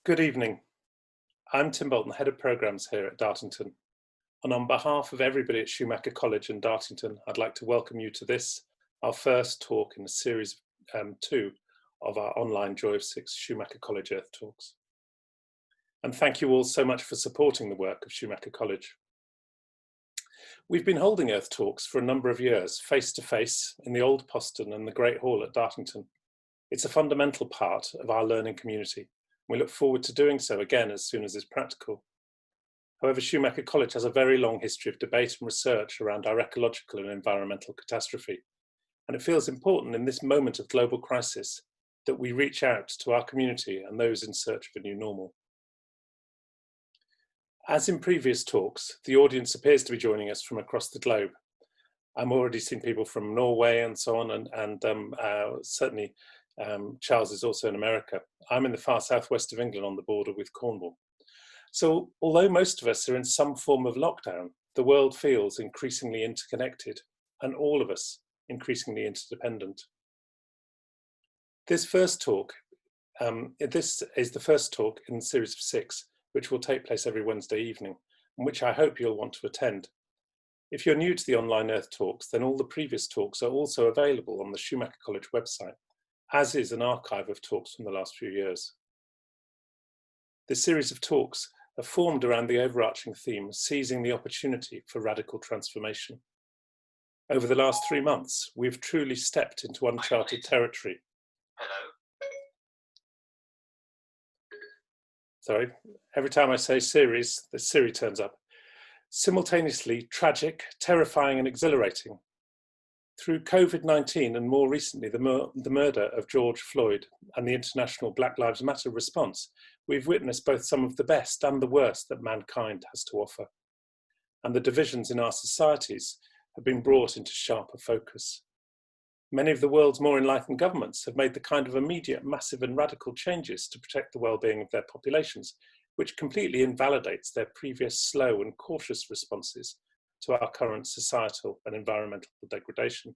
Good evening. I'm Tim Bolton, Head of Programmes here at Dartington. And on behalf of everybody at Schumacher College and Dartington, I'd like to welcome you to this, our first talk in a series 2 of our online Joy of Six Schumacher College Earth Talks. And thank you all so much for supporting the work of Schumacher College. We've been holding Earth Talks for a number of years, face to face in the old postern and the Great Hall at Dartington. It's a fundamental part of our learning community. We look forward to doing so again as soon as is practical. However, Schumacher College has a very long history of debate and research around our ecological and environmental catastrophe. And it feels important in this moment of global crisis that we reach out to our community and those in search of a new normal. As in previous talks, the audience appears to be joining us from across the globe. I'm already seeing people from Norway and so on, and certainly Charles is also in America. I'm in the far southwest of England on the border with Cornwall. So although most of us are in some form of lockdown, the world feels increasingly interconnected and all of us increasingly interdependent. This first talk, this is the first talk in a series of 6, which will take place every Wednesday evening, and which I hope you'll want to attend. If you're new to the online Earth Talks, then all the previous talks are also available on the Schumacher College website, as is an archive of talks from the last few years. This series of talks are formed around the overarching theme, seizing the opportunity for radical transformation. Over the last 3 months, we've truly stepped into uncharted territory. Hello. Sorry, every time I say series, the Siri turns up. Simultaneously tragic, terrifying and exhilarating. Through COVID-19 and more recently the murder of George Floyd and the international Black Lives Matter response, we've witnessed both some of the best and the worst that mankind has to offer. And the divisions in our societies have been brought into sharper focus. Many of the world's more enlightened governments have made the kind of immediate, massive and radical changes to protect the well-being of their populations, which completely invalidates their previous slow and cautious responses to our current societal and environmental degradation.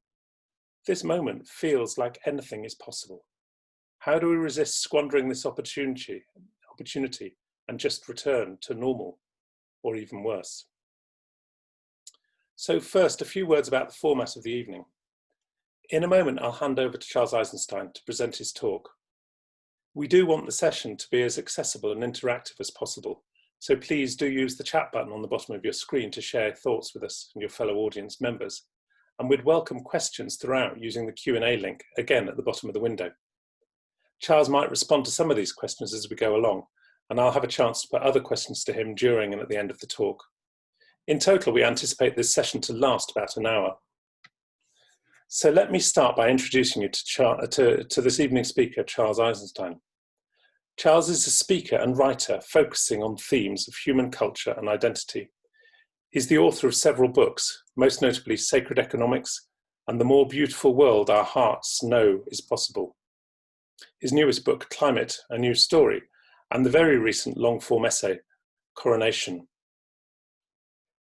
This moment feels like anything is possible. How do we resist squandering this opportunity and just return to normal, or even worse? So first, a few words about the format of the evening. In a moment, I'll hand over to Charles Eisenstein to present his talk. We do want the session to be as accessible and interactive as possible, so please do use the chat button on the bottom of your screen to share thoughts with us and your fellow audience members. And we'd welcome questions throughout using the Q&A link, again at the bottom of the window. Charles might respond to some of these questions as we go along, and I'll have a chance to put other questions to him during and at the end of the talk. In total, we anticipate this session to last about an hour. So let me start by introducing you to this evening's speaker, Charles Eisenstein. Charles is a speaker and writer focusing on themes of human culture and identity. He's the author of several books, most notably Sacred Economics and The More Beautiful World Our Hearts Know Is Possible. His newest book, Climate, A New Story, and the very recent long-form essay, Coronation.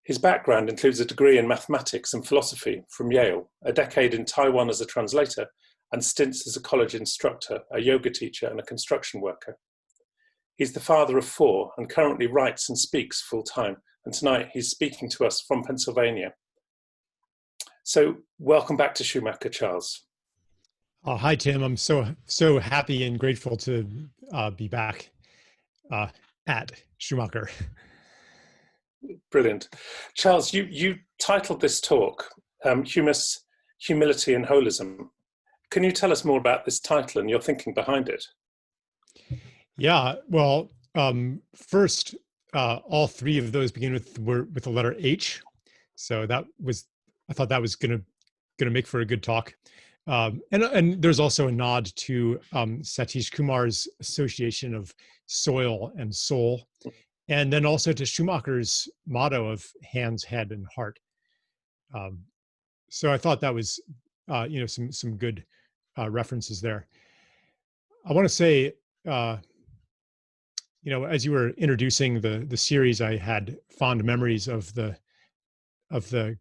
His background includes a degree in mathematics and philosophy from Yale, a decade in Taiwan as a translator, and stints as a college instructor, a yoga teacher, and a construction worker. He's the father of 4 and currently writes and speaks full-time. And tonight he's speaking to us from Pennsylvania. So welcome back to Schumacher, Charles. Oh, hi, Tim. I'm so happy and grateful to be back at Schumacher. Brilliant. Charles, you titled this talk, Humus, Humility and Holism. Can you tell us more about this title and your thinking behind it? Yeah, well, first, all 3 of those begin with the letter H. So I thought that was gonna make for a good talk. And there's also a nod to Satish Kumar's association of soil and soul, and then also to Schumacher's motto of hands, head, and heart. So I thought that was, some good references there. I want to say, as you were introducing the series, I had fond memories of the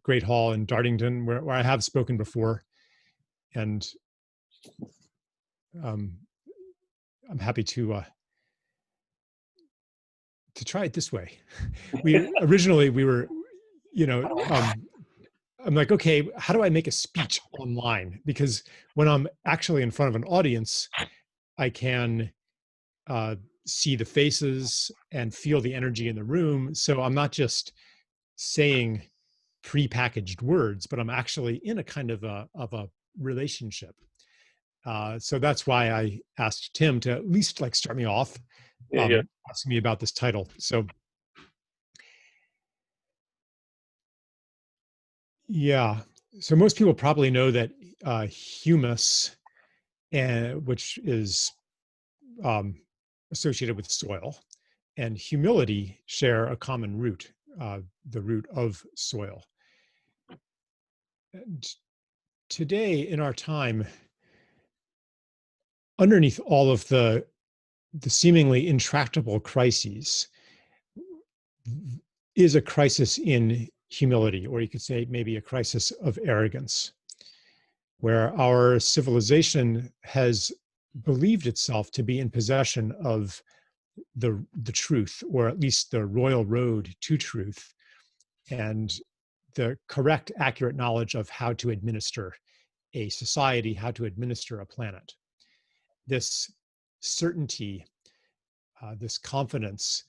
Great Hall in Dartington, where I have spoken before, and I'm happy to to try it this way. We originally we were, you know, I'm like, okay, how do I make a speech online? Because when I'm actually in front of an audience, I can see the faces and feel the energy in the room. So I'm not just saying prepackaged words, but I'm actually in a kind of a relationship. So that's why I asked Tim to at least like start me off, Yeah. asking me about this title. So yeah, so most people probably know that humus, which is associated with soil, and humility share a common root, the root of soil. And today in our time, underneath all of the seemingly intractable crises is a crisis in humility, or you could say maybe a crisis of arrogance, where our civilization has believed itself to be in possession of the truth, or at least the royal road to truth, and the correct, accurate knowledge of how to administer a society, how to administer a planet. This certainty, this confidence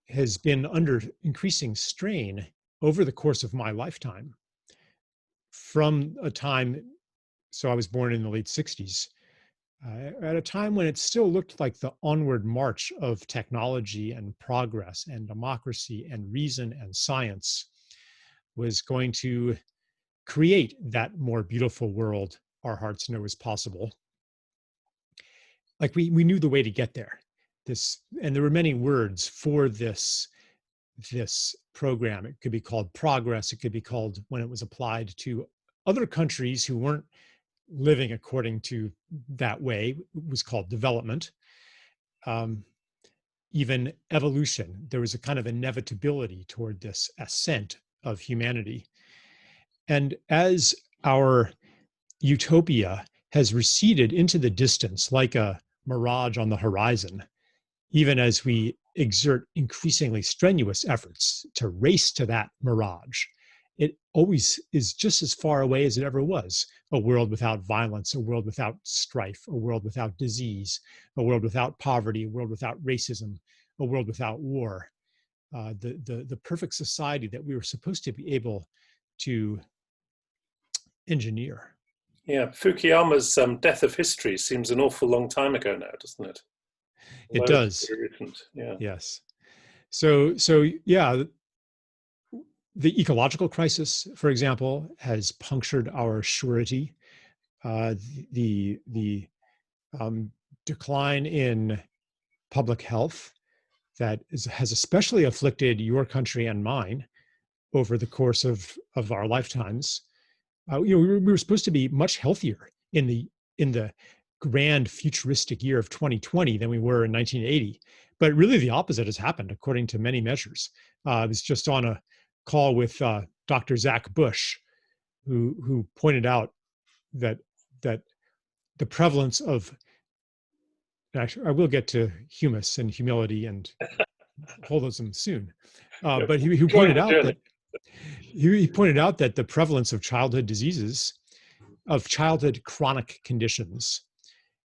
has been under increasing strain over the course of my lifetime. From a time, so I was born in the late 60s, at a time when it still looked like the onward march of technology and progress and democracy and reason and science was going to create that more beautiful world our hearts know is possible. Like we knew the way to get there. And there were many words for this program. It could be called progress. It could be called, when it was applied to other countries who weren't living according to that way, it was called development. Even evolution. There was a kind of inevitability toward this ascent of humanity. And as our utopia has receded into the distance like a mirage on the horizon, even as we exert increasingly strenuous efforts to race to that mirage, it always is just as far away as it ever was. A world without violence, a world without strife, a world without disease, a world without poverty, a world without racism, a world without war. The perfect society that we were supposed to be able to engineer. Yeah, Fukuyama's Death of History seems an awful long time ago now, doesn't it? It does. Yeah. Yes. So yeah, the ecological crisis, for example, has punctured our surety. The decline in public health that has especially afflicted your country and mine over the course of our lifetimes. We were supposed to be much healthier in the grand futuristic year of 2020 than we were in 1980. But really the opposite has happened according to many measures. I was just on a call with Dr. Zach Bush, who pointed out that the prevalence of, actually I will get to humus and humility and holism soon, but he pointed out that he pointed out that the prevalence of childhood diseases, of childhood chronic conditions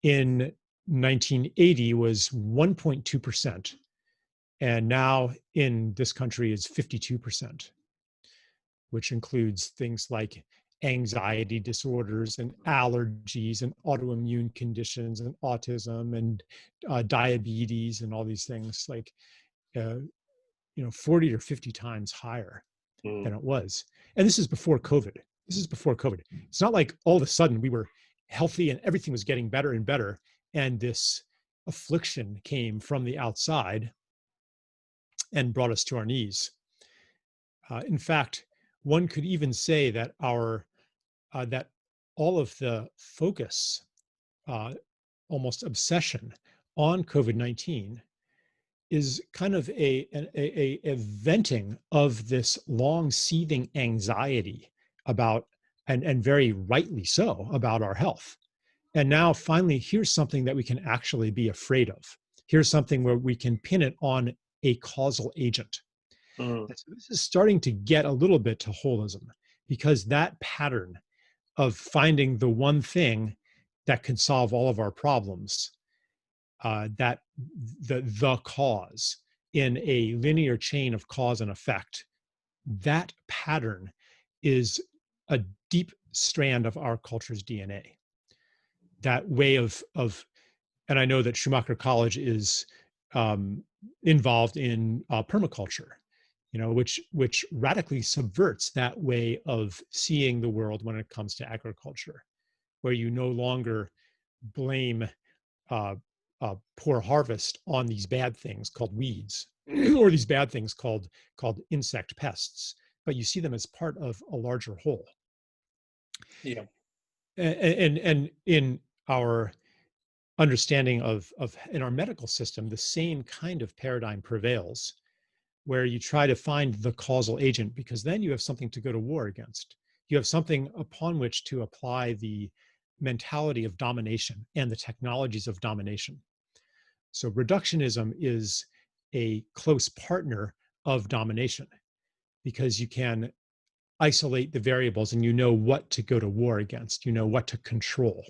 in 1980 was 1.2%, and now in this country is 52%, which includes things like anxiety disorders and allergies and autoimmune conditions and autism and diabetes and all these things, like 40 or 50 times higher than it was. And this is before COVID. It's not like all of a sudden we were healthy and everything was getting better and better, and this affliction came from the outside and brought us to our knees. In fact, one could even say that that all of the focus, almost obsession on COVID-19 is kind of a venting of this long seething anxiety about, and very rightly so, about our health. And now finally, here's something that we can actually be afraid of. Here's something where we can pin it on a causal agent. Mm. And so this is starting to get a little bit to holism, because that pattern of finding the one thing that can solve all of our problems, that the cause in a linear chain of cause and effect, that pattern is a deep strand of our culture's DNA. That way of and I know that Schumacher College is involved in permaculture, which radically subverts that way of seeing the world when it comes to agriculture, where you no longer blame poor harvest on these bad things called weeds or these bad things called insect pests, but you see them as part of a larger whole. Yeah. And in our understanding of in our medical system, the same kind of paradigm prevails, where you try to find the causal agent, because then you have something to go to war against. You have something upon which to apply the mentality of domination and the technologies of domination. So reductionism is a close partner of domination, because you can isolate the variables and you know what to go to war against, you know what to control.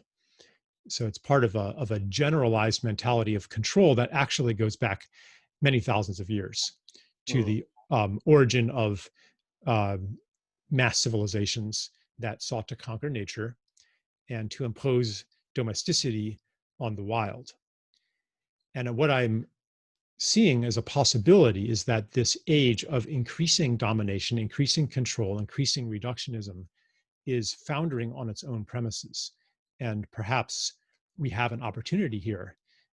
So it's part of a generalized mentality of control that actually goes back many thousands of years to the origin of mass civilizations that sought to conquer nature and to impose domesticity on the wild. And what I'm seeing as a possibility is that this age of increasing domination, increasing control, increasing reductionism is foundering on its own premises. And perhaps we have an opportunity here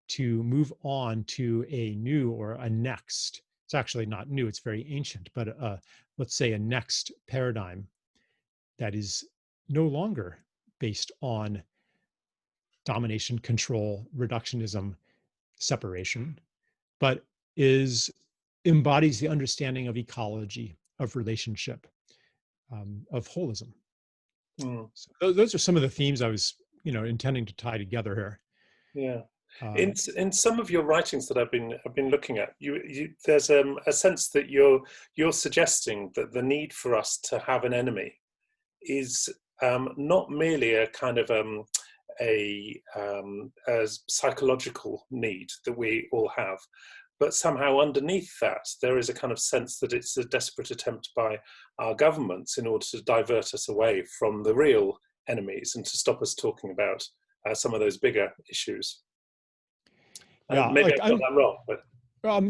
to move on to a new or a next, it's actually not new, it's very ancient, but let's say a next paradigm that is no longer based on domination, control, reductionism, separation, but embodies the understanding of ecology, of relationship, of holism. So those are some of the themes I was, intending to tie together here. Yeah. In some of your writings that I've been looking at, there's a sense that you're suggesting that the need for us to have an enemy is not merely a kind of a psychological need that we all have, but somehow underneath that there is a kind of sense that it's a desperate attempt by our governments in order to divert us away from the real enemies and to stop us talking about some of those bigger issues. Yeah, maybe I've got that wrong, but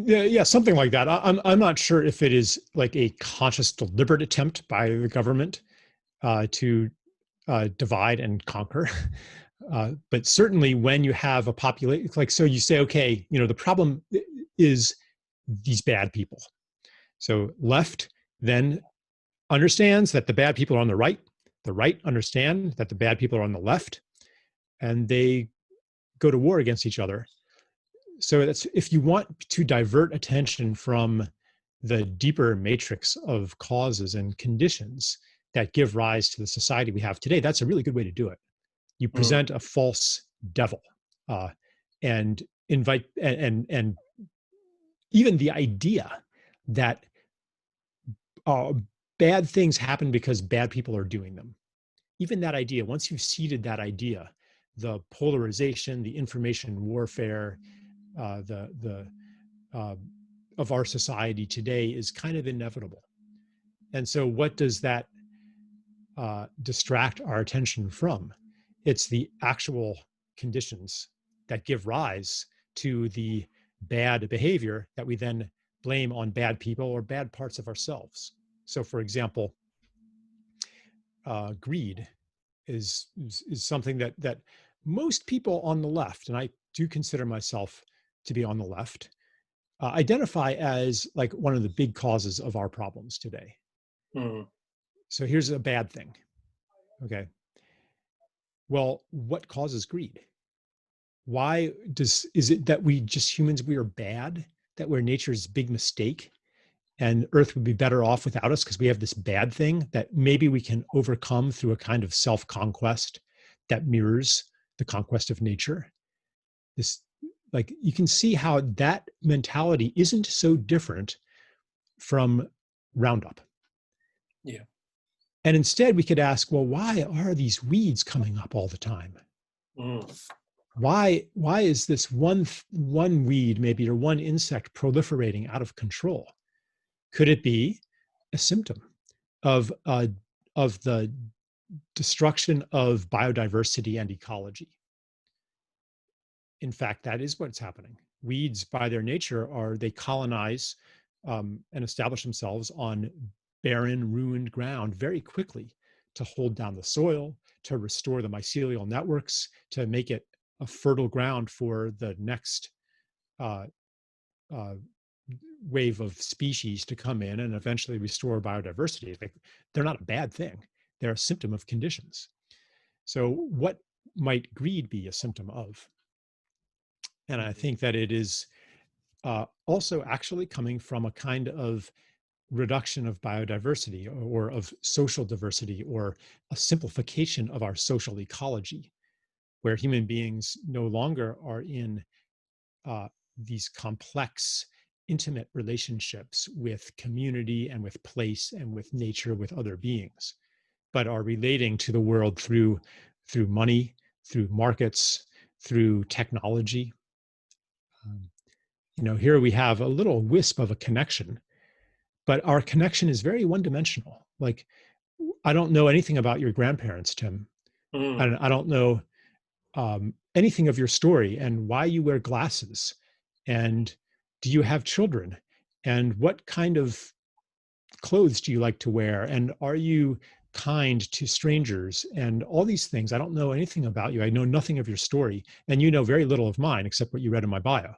yeah, something like that. I'm not sure if it is like a conscious, deliberate attempt by the government to divide and conquer. But certainly when you have a population, like, so you say, okay, the problem is these bad people. So left then understands that the bad people are on the right understand that the bad people are on the left, and they go to war against each other. So that's, if you want to divert attention from the deeper matrix of causes and conditions that give rise to the society we have today, that's a really good way to do it. You present a false devil and invite, and even the idea that bad things happen because bad people are doing them. Even that idea, once you've seeded that idea, the polarization, the information warfare, of our society today is kind of inevitable. And so what does that distract our attention from? It's the actual conditions that give rise to the bad behavior that we then blame on bad people or bad parts of ourselves. So for example, greed is something that most people on the left, and I do consider myself to be on the left, identify as like one of the big causes of our problems today. So here's a bad thing. Okay. Well, what causes greed? Why is it that we humans, we are bad, that we're nature's big mistake, and Earth would be better off without us because we have this bad thing that maybe we can overcome through a kind of self-conquest that mirrors the conquest of nature? like you can see how that mentality isn't so different from Roundup. Yeah. And instead we could ask, well, why are these weeds coming up all the time? Why is this one weed maybe, or one insect proliferating out of control? Could it be a symptom of the destruction of biodiversity and ecology? In fact, that is what's happening. Weeds, by their nature, they colonize and establish themselves on barren, ruined ground very quickly to hold down the soil, to restore the mycelial networks, to make it a fertile ground for the next wave of species to come in and eventually restore biodiversity. They're not a bad thing. They're a symptom of conditions. So what might greed be a symptom of? And I think that it is also actually coming from a kind of reduction of biodiversity or of social diversity, or a simplification of our social ecology, where human beings no longer are in these complex, intimate relationships with community and with place and with nature, with other beings, but are relating to the world through money, through markets, through technology. Here we have a little wisp of a connection, but our connection is very one-dimensional. Like, I don't know anything about your grandparents, Tim. I don't know anything of your story and why you wear glasses, and do you have children, and what kind of clothes do you like to wear, and are you kind to strangers, and all these things. I don't know anything about you. I know nothing of your story, and you know very little of mine except what you read in my bio.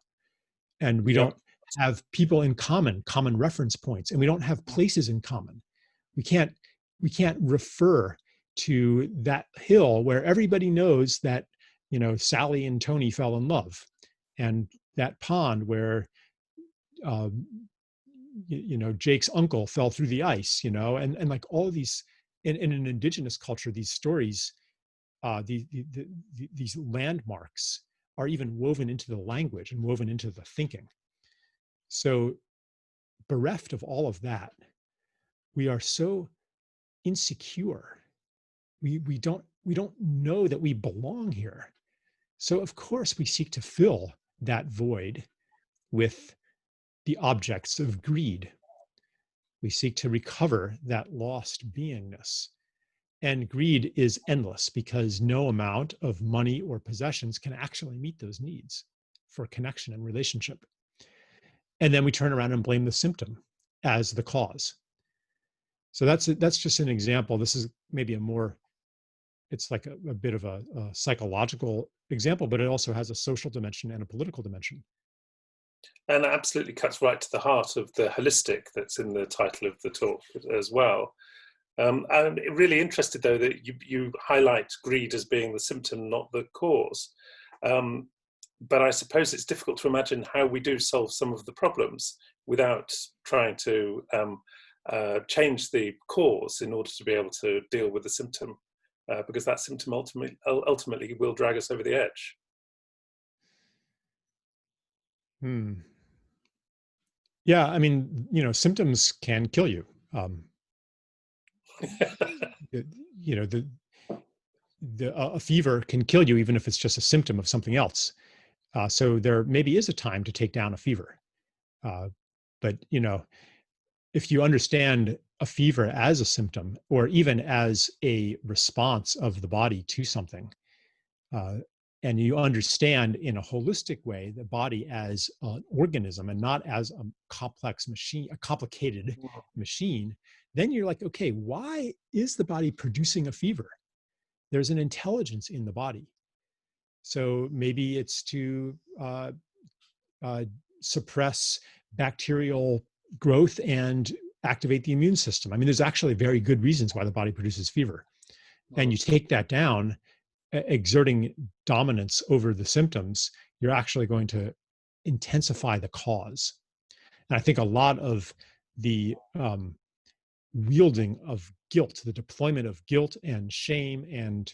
And we don't have people in common reference points, and we don't have places in common. We can't refer to that hill where everybody knows that, Sally and Tony fell in love, and that pond where Jake's uncle fell through the ice, and like all of these in an indigenous culture, these stories, these landmarks are even woven into the language and woven into the thinking. So bereft of all of that, we are so insecure. We don't know that we belong here. So of course we seek to fill that void with the objects of greed. We seek to recover that lost beingness. And greed is endless because no amount of money or possessions can actually meet those needs for connection and relationship. And then we turn around and blame the symptom as the cause. So that's just an example. This is maybe it's like a bit of a psychological example, but it also has a social dimension and a political dimension. And it absolutely cuts right to the heart of the holistic that's in the title of the talk as well. I'm really interested, though, that you highlight greed as being the symptom, not the cause. But I suppose it's difficult to imagine how we do solve some of the problems without trying to change the cause in order to be able to deal with the symptom, because that symptom ultimately will drag us over the edge. Yeah, I mean, symptoms can kill you. A fever can kill you even if it's just a symptom of something else. So there maybe is a time to take down a fever. But if you understand a fever as a symptom, or even as a response of the body to something, and you understand in a holistic way the body as an organism and not as a complex machine, a complicated machine, then you're like, okay, why is the body producing a fever? There's an intelligence in the body. So maybe it's to suppress bacterial growth and activate the immune system. I mean, there's actually very good reasons why the body produces fever. And you take that down, exerting dominance over the symptoms, you're actually going to intensify the cause. And I think a lot of the wielding of guilt, the deployment of guilt and shame and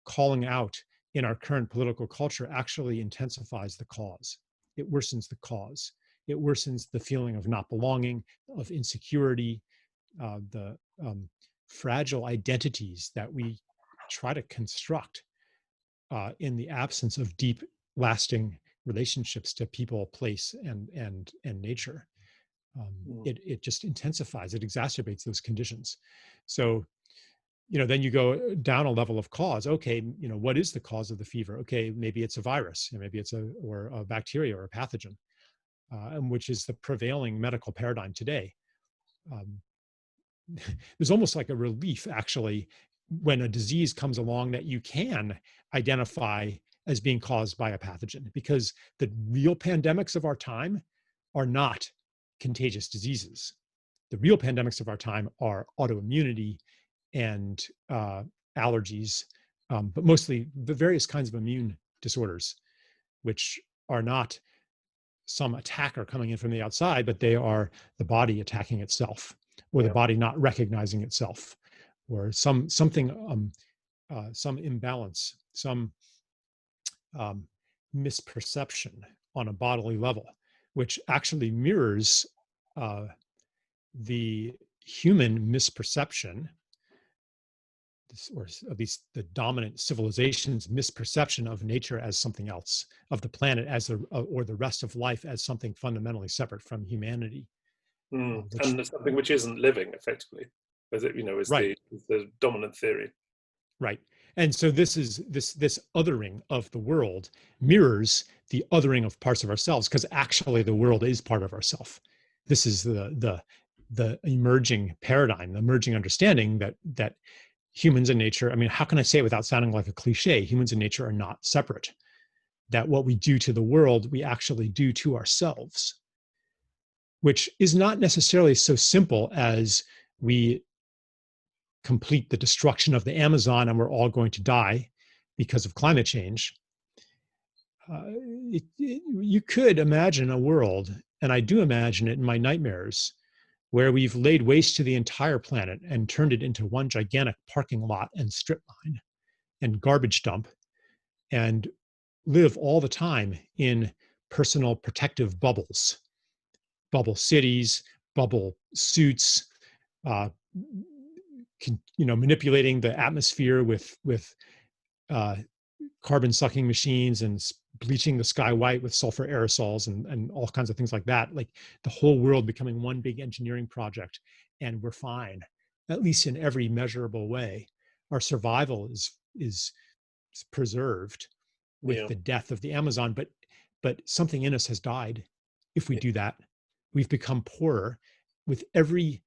calling out in our current political culture actually intensifies the cause. it worsens the cause. It worsens the feeling of not belonging, of insecurity, the fragile identities that we try to construct in the absence of deep, lasting relationships to people, place, and nature. It just intensifies, it exacerbates those conditions. So, then you go down a level of cause. Okay, what is the cause of the fever? Okay, maybe it's a virus, maybe it's a bacteria or a pathogen, which is the prevailing medical paradigm today. There's almost like a relief, actually, when a disease comes along that you can identify as being caused by a pathogen, because the real pandemics of our time are not contagious diseases. The real pandemics of our time are autoimmunity and allergies, but mostly the various kinds of immune disorders, which are not some attacker coming in from the outside, but they are the body attacking itself, or the body not recognizing itself, or some imbalance, some misperception on a bodily level, which actually mirrors the human misperception, or at least the dominant civilization's misperception of nature as something else, of the planet as or the rest of life as something fundamentally separate from humanity. And something which isn't living, effectively, as it, is right. the dominant theory. Right. And so this othering of the world mirrors the othering of parts of ourselves, because actually the world is part of ourself. This is the emerging paradigm, the emerging understanding that humans and nature, I mean, how can I say it without sounding like a cliche? Humans and nature are not separate. That what we do to the world, we actually do to ourselves, which is not necessarily so simple as we complete the destruction of the Amazon and we're all going to die because of climate change. You could imagine a world, and I do imagine it in my nightmares, where we've laid waste to the entire planet and turned it into one gigantic parking lot and strip mine and garbage dump, and live all the time in personal protective bubbles, bubble cities, bubble suits, manipulating the atmosphere with carbon sucking machines and bleaching the sky white with sulfur aerosols and all kinds of things like that. Like the whole world becoming one big engineering project, and we're fine, at least in every measurable way. Our survival is preserved with the death of the Amazon, but something in us has died. If we do that, we've become poorer. With every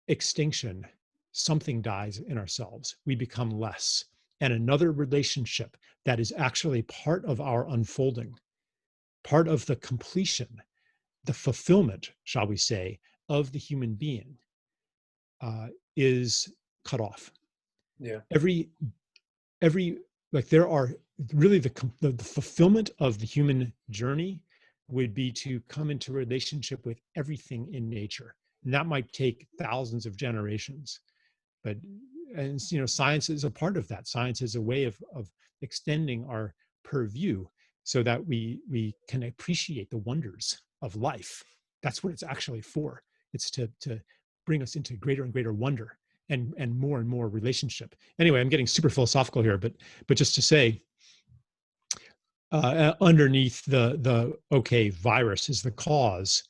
extinction, something dies in ourselves. We become less. And another relationship that is actually part of our unfolding, part of the completion, the fulfillment, shall we say, of the human being, is cut off. Yeah. Every like there are really the fulfillment of the human journey would be to come into relationship with everything in nature. And that might take thousands of generations, but science is a part of that. Science is a way of extending our purview so that we can appreciate the wonders of life. That's what it's actually for. It's to bring us into greater and greater wonder and more relationship. Anyway, I'm getting super philosophical here, but just to say, underneath the virus is the cause,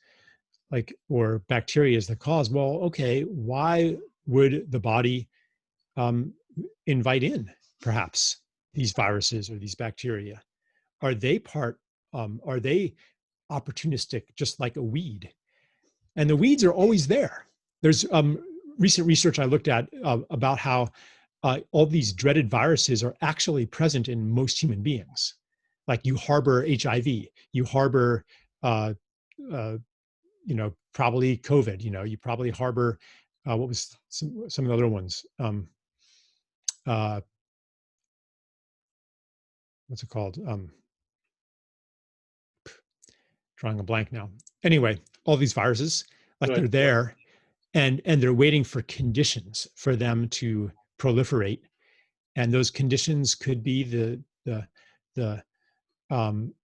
or bacteria is the cause. Well, okay, why would the body invite in perhaps these viruses or these bacteria? Are they are they opportunistic, just like a weed? And the weeds are always there. There's recent research I looked at about how all these dreaded viruses are actually present in most human beings. Like you harbor HIV, you harbor probably COVID, you probably harbor, what was some of the other ones? What's it called? Drawing a blank now. Anyway, all these viruses, they're there, and they're waiting for conditions for them to proliferate. And those conditions could be the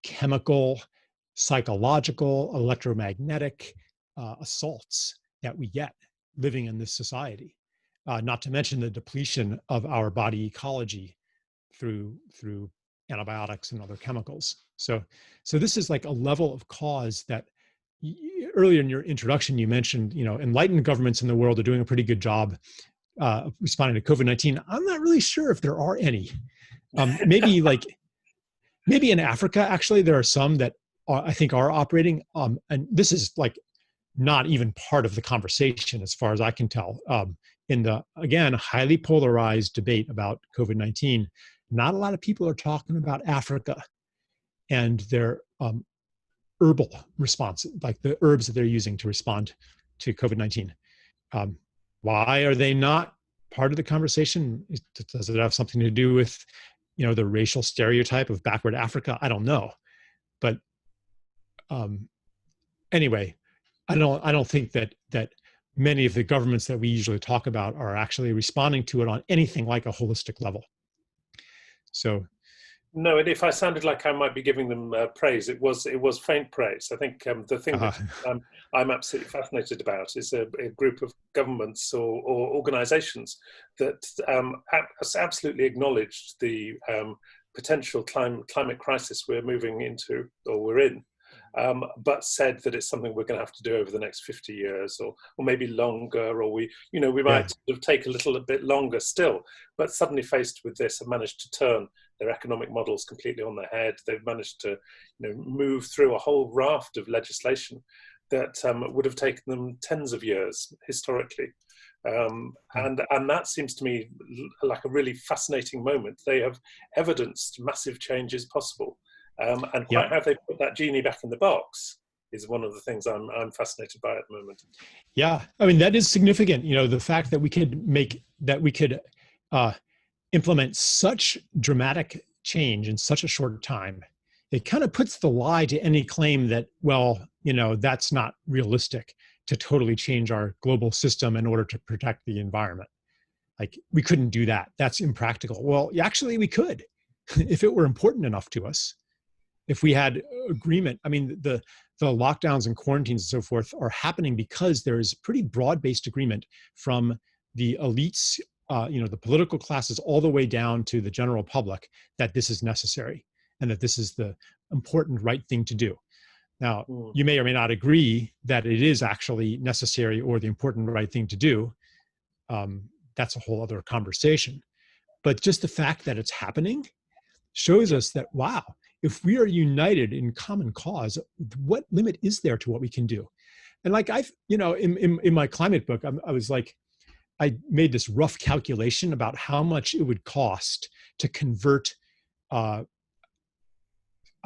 chemical, psychological, electromagnetic assaults that we get living in this society. Not to mention the depletion of our body ecology through antibiotics and other chemicals. So this is like a level of cause that earlier in your introduction, you mentioned, enlightened governments in the world are doing a pretty good job responding to COVID-19. I'm not really sure if there are any. Maybe in Africa, actually, there are some that I think are operating. And this is like not even part of the conversation as far as I can tell. In the, again, highly polarized debate about COVID-19, not a lot of people are talking about Africa and their herbal response, like the herbs that they're using to respond to COVID-19. Why are they not part of the conversation? Does it have something to do with, the racial stereotype of backward Africa? I don't know, but anyway, I don't think that many of the governments that we usually talk about are actually responding to it on anything like a holistic level. So. No, and if I sounded like I might be giving them praise, it was faint praise. I think the thing that I'm absolutely fascinated about is a group of governments or organisations that absolutely acknowledged the potential climate crisis we're moving into, or we're in, but said that it's something we're going to have to do over the next 50 years or maybe longer, or we might sort of take a little bit longer still, but suddenly faced with this have managed to turn their economic models completely on their head. They've managed to move through a whole raft of legislation that would have taken them tens of years historically. And that seems to me like a really fascinating moment. They have evidenced massive changes possible. And quite how they put that genie back in the box is one of the things I'm fascinated by at the moment. Yeah, I mean, that is significant. The fact that we could implement such dramatic change in such a short time, it kind of puts the lie to any claim that, that's not realistic to totally change our global system in order to protect the environment. Like, we couldn't do that. That's impractical. Well, actually, we could if it were important enough to us. If we had agreement, I mean, the lockdowns and quarantines and so forth are happening because there is pretty broad-based agreement from the elites, the political classes, all the way down to the general public, that this is necessary and that this is the important right thing to do. Now, you may or may not agree that it is actually necessary or the important right thing to do. That's a whole other conversation. But just the fact that it's happening shows us that, wow, if we are united in common cause, what limit is there to what we can do? And like in my climate book, I was like, I made this rough calculation about how much it would cost to convert, I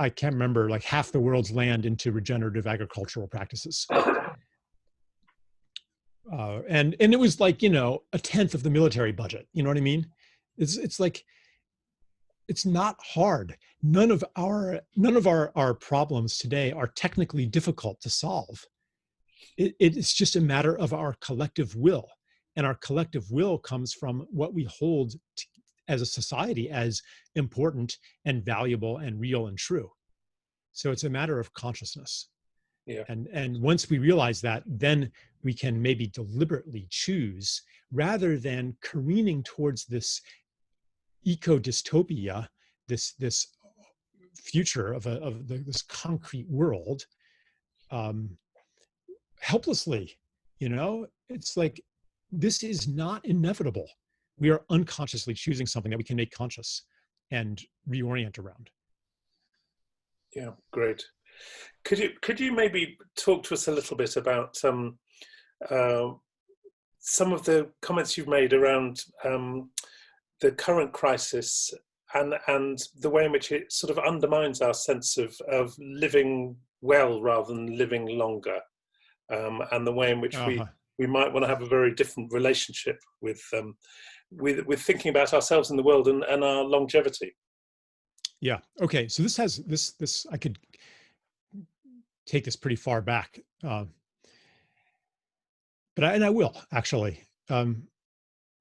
can't remember, like half the world's land into regenerative agricultural practices. And it was like, a tenth of the military budget. You know what I mean? It's like, it's not hard. None of our problems today are technically difficult to solve. It's just a matter of our collective will. And our collective will comes from what we hold as a society as important and valuable and real and true. So it's a matter of consciousness. Yeah. And once we realize that, then we can maybe deliberately choose, rather than careening towards this eco-dystopia, this future of this concrete world, helplessly. It's like, this is not inevitable. We are unconsciously choosing something that we can make conscious and reorient around. Yeah, great. Could you maybe talk to us a little bit about some of the comments you've made around the current crisis and the way in which it sort of undermines our sense of living well rather than living longer, and the way in which we might want to have a very different relationship with thinking about ourselves in the world and our longevity. Yeah. Okay. So this has this I could take this pretty far back, but I will actually.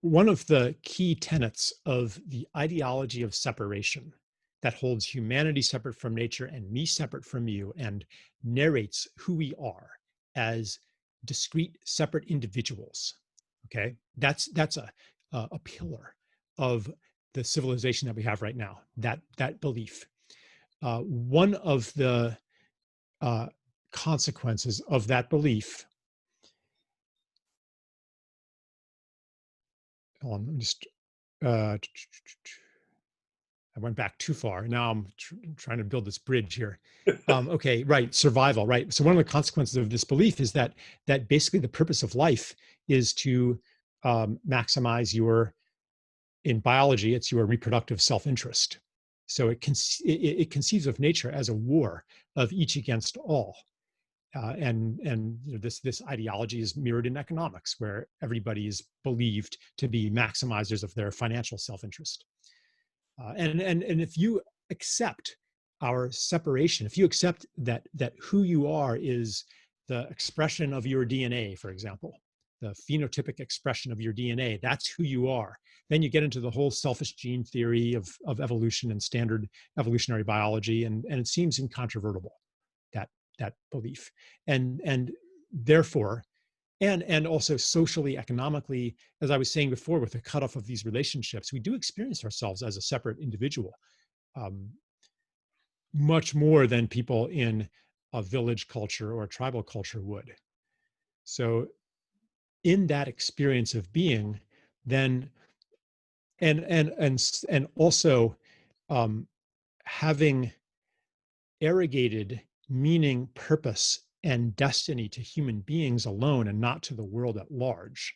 One of the key tenets of the ideology of separation that holds humanity separate from nature and me separate from you, and narrates who we are as discrete, separate individuals. Okay, that's a pillar of the civilization that we have right now. That belief. One of the consequences of that belief. Hold on, let me just. I went back too far. Now I'm trying to build this bridge here. Okay, right, survival, right. So one of the consequences of this belief is that basically the purpose of life is to maximize your, in biology, it's your reproductive self-interest. So it conceives of nature as a war of each against all. And you know, this ideology is mirrored in economics, where everybody is believed to be maximizers of their financial self-interest. And if you accept our separation, if you accept that who you are is the expression of your DNA, for example, the phenotypic expression of your DNA, that's who you are, then you get into the whole selfish gene theory of evolution and standard evolutionary biology, and it seems incontrovertible, that belief. And therefore, and also socially, economically, as I was saying before, with the cutoff of these relationships, we do experience ourselves as a separate individual, much more than people in a village culture or a tribal culture would. So in that experience of being, then, and also having arrogated meaning, purpose, and destiny to human beings alone and not to the world at large,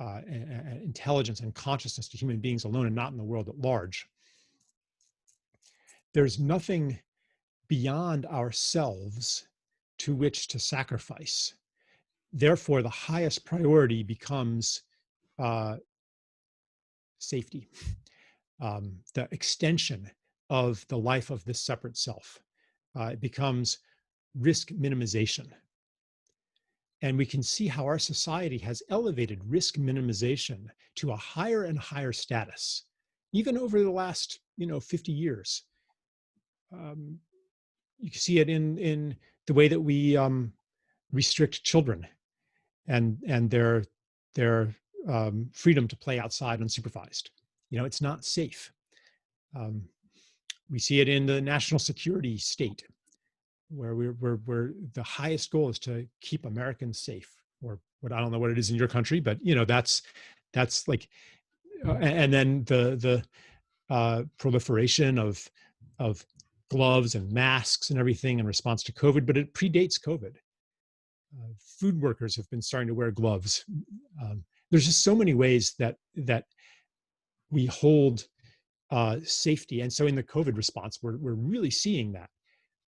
intelligence and consciousness to human beings alone and not in the world at large, there's nothing beyond ourselves to which to sacrifice. Therefore, the highest priority becomes safety, the extension of the life of this separate self. It becomes risk minimization. And we can see how our society has elevated risk minimization to a higher and higher status, even over the last 50 years. You can see it in the way that we restrict children and their freedom to play outside unsupervised. It's not safe. We see it in the national security state, where we're the highest goal is to keep Americans safe, or what, I don't know what it is in your country, but that's like, and then the proliferation of gloves and masks and everything in response to COVID, but it predates COVID. Food workers have been starting to wear gloves. There's just so many ways that we hold safety. And so in the COVID response, we're really seeing that,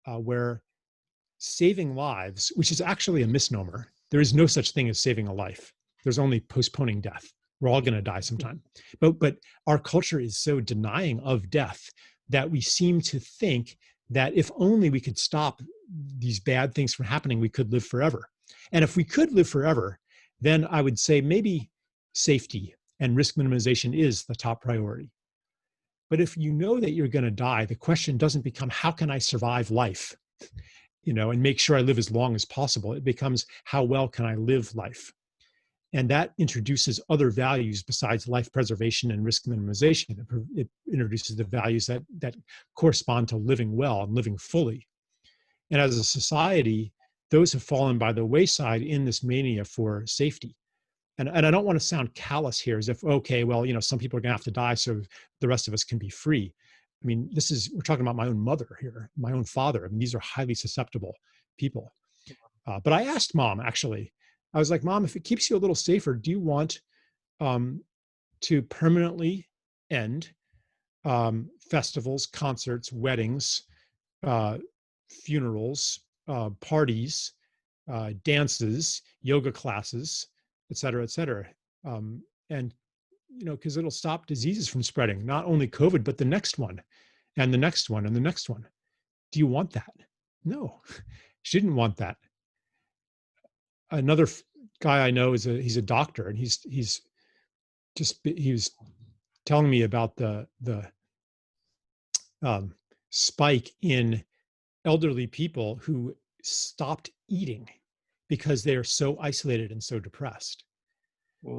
where saving lives, which is actually a misnomer. There is no such thing as saving a life. There's only postponing death. We're all going to die sometime. But our culture is so denying of death that we seem to think that if only we could stop these bad things from happening, we could live forever. And if we could live forever, then I would say maybe safety and risk minimization is the top priority. But if you know that you're going to die, the question doesn't become, how can I survive life? And make sure I live as long as possible. It becomes, how well can I live life? And that introduces other values besides life preservation and risk minimization. It introduces the values that correspond to living well and living fully. And as a society, those have fallen by the wayside in this mania for safety. And I don't want to sound callous here, as if, okay, well, some people are going to have to die so the rest of us can be free. I mean, we're talking about my own mother here, my own father. I mean, these are highly susceptible people. But I asked Mom, actually, I was like, Mom, if it keeps you a little safer, do you want to permanently end festivals, concerts, weddings, funerals, parties, dances, yoga classes, et cetera, et cetera. And, because it'll stop diseases from spreading, not only COVID, but the next one and the next one and the next one. Do you want that? No, she didn't want that. Another guy I know he's a doctor, and he was telling me about the spike in elderly people who stopped eating because they are so isolated and so depressed.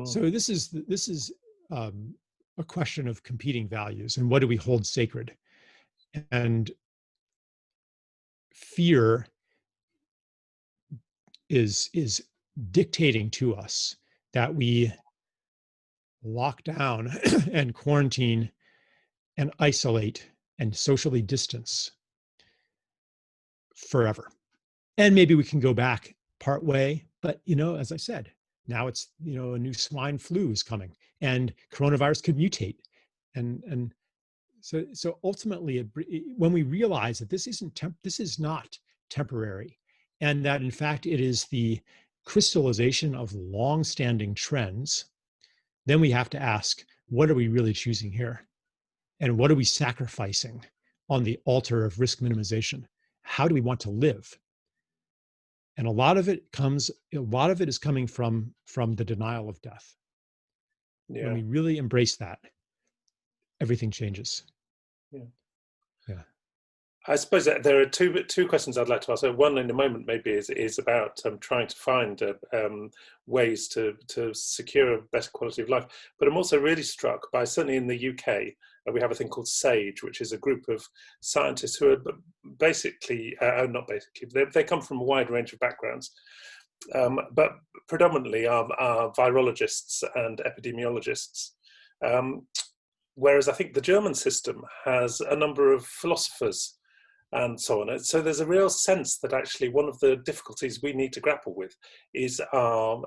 So this is a question of competing values and what do we hold sacred? And fear is dictating to us that we lock down and quarantine and isolate and socially distance forever. And maybe we can go back part way, but as I said, now it's a new swine flu is coming, and coronavirus could mutate, and so ultimately, when we realize that this is not temporary, and that in fact it is the crystallization of long-standing trends, then we have to ask, what are we really choosing here, and what are we sacrificing on the altar of risk minimization? How do we want to live? And a lot of it is coming from the denial of death. Yeah. When we really embrace that, everything changes. Yeah. Yeah. I suppose that there are two questions I'd like to ask. So one in a moment maybe is about trying to find ways to secure a better quality of life. But I'm also really struck by, certainly in the UK, we have a thing called SAGE, which is a group of scientists who are basically, not basically, they come from a wide range of backgrounds, but predominantly are virologists and epidemiologists. Whereas I think the German system has a number of philosophers and so on. So there's a real sense that actually one of the difficulties we need to grapple with is our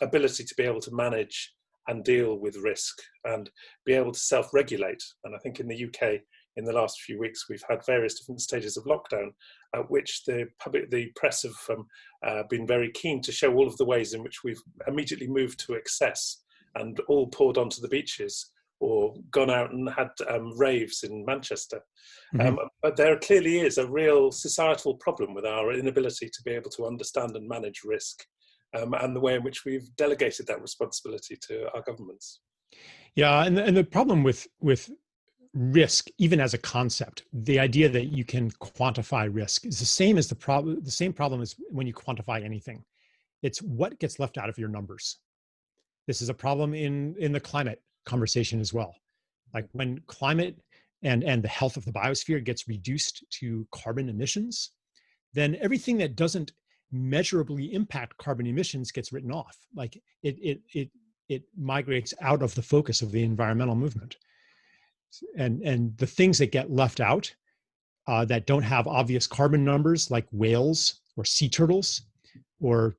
ability to be able to manage and deal with risk and be able to self-regulate. And I think in the UK, in the last few weeks, we've had various different stages of lockdown, at which the press have been very keen to show all of the ways in which we've immediately moved to excess and all poured onto the beaches or gone out and had raves in Manchester. But there clearly is a real societal problem with our inability to be able to understand and manage risk, and the way in which we've delegated that responsibility to our governments. Yeah, and the problem with risk, even as a concept, the idea that you can quantify risk is the same as the same problem as when you quantify anything. It's what gets left out of your numbers. This is a problem in the climate conversation as well. Like when climate and the health of the biosphere gets reduced to carbon emissions, then everything that doesn't measurably impact carbon emissions gets written off. Like it migrates out of the focus of the environmental movement. And the things that get left out that don't have obvious carbon numbers, like whales or sea turtles, or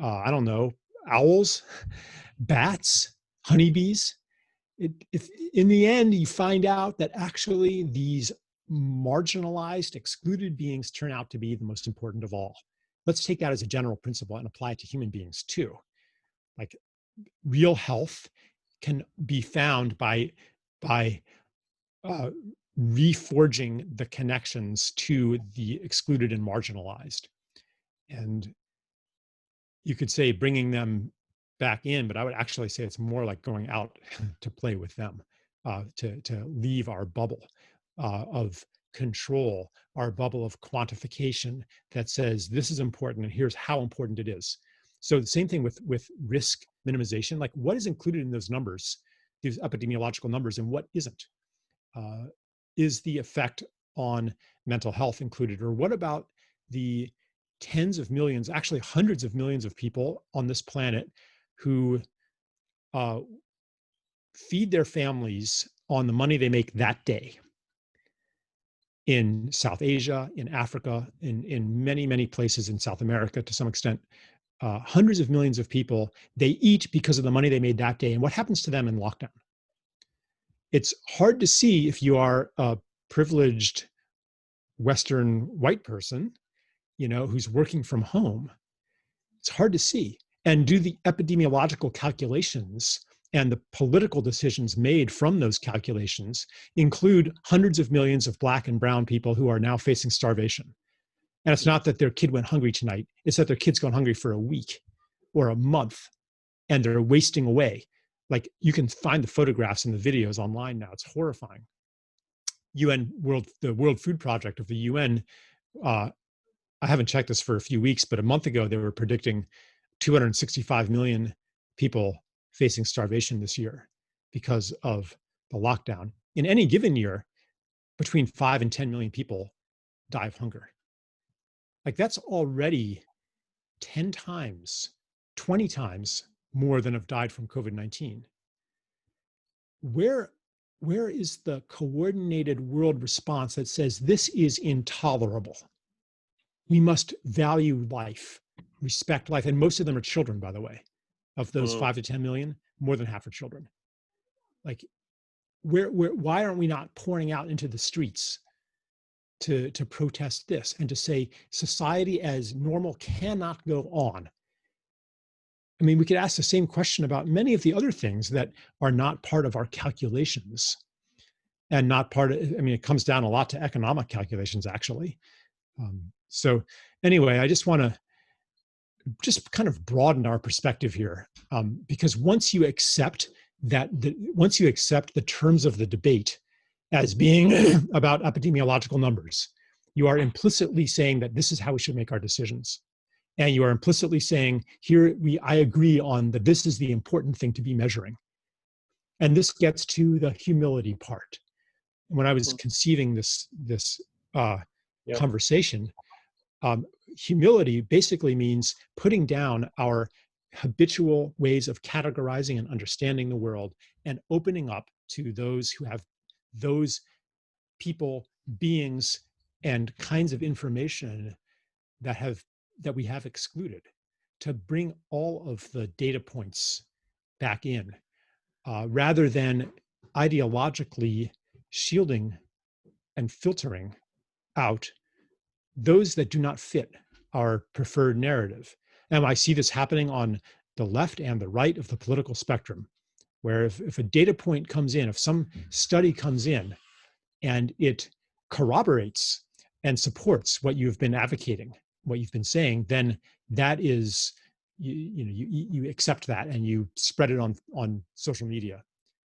I don't know, owls, bats, honeybees. If in the end you find out that actually these marginalized, excluded beings turn out to be the most important of all. Let's take that as a general principle and apply it to human beings too. Like real health can be found by reforging the connections to the excluded and marginalized. And you could say bringing them back in, but I would actually say it's more like going out to play with them, to leave our bubble of control, our bubble of quantification that says this is important and here's how important it is. So the same thing with risk minimization, like what is included in those numbers, these epidemiological numbers, and what isn't? Is the effect on mental health included? Or what about the tens of millions, actually hundreds of millions of people on this planet who feed their families on the money they make that day in South Asia, in Africa, in many, many places in South America to some extent? Hundreds of millions of people, they eat because of the money they made that day. And what happens to them in lockdown? It's hard to see if you are a privileged Western white person, who's working from home. It's hard to see. And do the epidemiological calculations and the political decisions made from those calculations include hundreds of millions of Black and brown people who are now facing starvation? And it's not that their kid went hungry tonight. It's that their kid's gone hungry for a week or a month and they're wasting away. Like you can find the photographs and the videos online now. It's horrifying. the World Food Project of the UN, I haven't checked this for a few weeks, but a month ago they were predicting 265 million people facing starvation this year because of the lockdown. In any given year, between 5 and 10 million people die of hunger. Like, that's already 10 times, 20 times more than have died from COVID-19. Where is the coordinated world response that says this is intolerable? We must value life, respect life. And most of them are children, by the way. Of those 5 to 10 million, more than half are children. Like, why aren't we not pouring out into the streets to protest this and to say society as normal cannot go on? I mean, we could ask the same question about many of the other things that are not part of our calculations and not part of, I mean, it comes down a lot to economic calculations, actually. So anyway, I just want to just kind of broaden our perspective here, because once you accept the terms of the debate as being about epidemiological numbers, you are implicitly saying that this is how we should make our decisions. And you are implicitly saying, I agree on that this is the important thing to be measuring. And this gets to the humility part. When I was conceiving this conversation, humility basically means putting down our habitual ways of categorizing and understanding the world and opening up to those who have those people, beings, and kinds of information that we have excluded, to bring all of the data points back in, rather than ideologically shielding and filtering out those that do not fit our preferred narrative. And I see this happening on the left and the right of the political spectrum, where if a data point comes in, if some study comes in and it corroborates and supports what you've been advocating, what you've been saying, then that is, you accept that and you spread it on social media.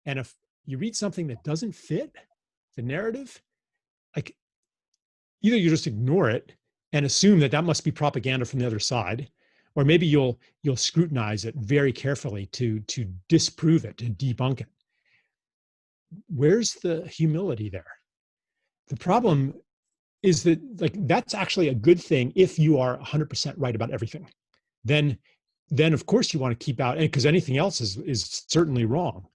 And if you read something that doesn't fit the narrative, like, either you just ignore it and assume that must be propaganda from the other side, or maybe you'll scrutinize it very carefully to disprove it, to debunk it. Where's the humility there? The problem is that, like, that's actually a good thing if you are 100% right about everything. Then of course you want to keep out, because anything else is certainly wrong.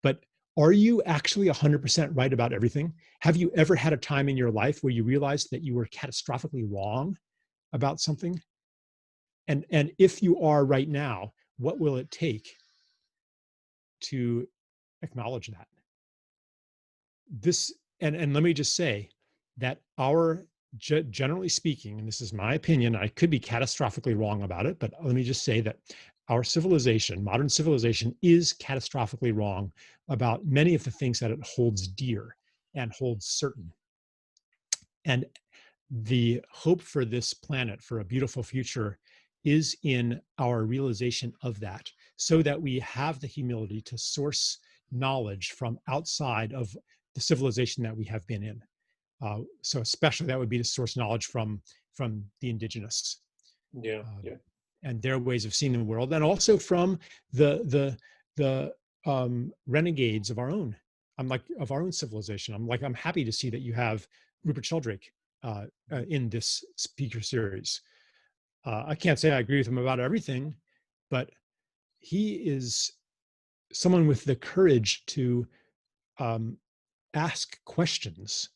But are you actually 100% right about everything? Have you ever had a time in your life where you realized that you were catastrophically wrong about something? And if you are right now, what will it take to acknowledge that? And let me just say that generally speaking, and this is my opinion, I could be catastrophically wrong about it, but let me just say that our civilization, modern civilization, is catastrophically wrong about many of the things that it holds dear and holds certain. And the hope for this planet, for a beautiful future, is in our realization of that, so that we have the humility to source knowledge from outside of the civilization that we have been in. So especially that would be to source knowledge from the indigenous. And their ways of seeing the world, and also from the renegades of our own. Of our own civilization. I'm happy to see that you have Rupert Sheldrake in this speaker series. I can't say I agree with him about everything, but he is someone with the courage to ask questions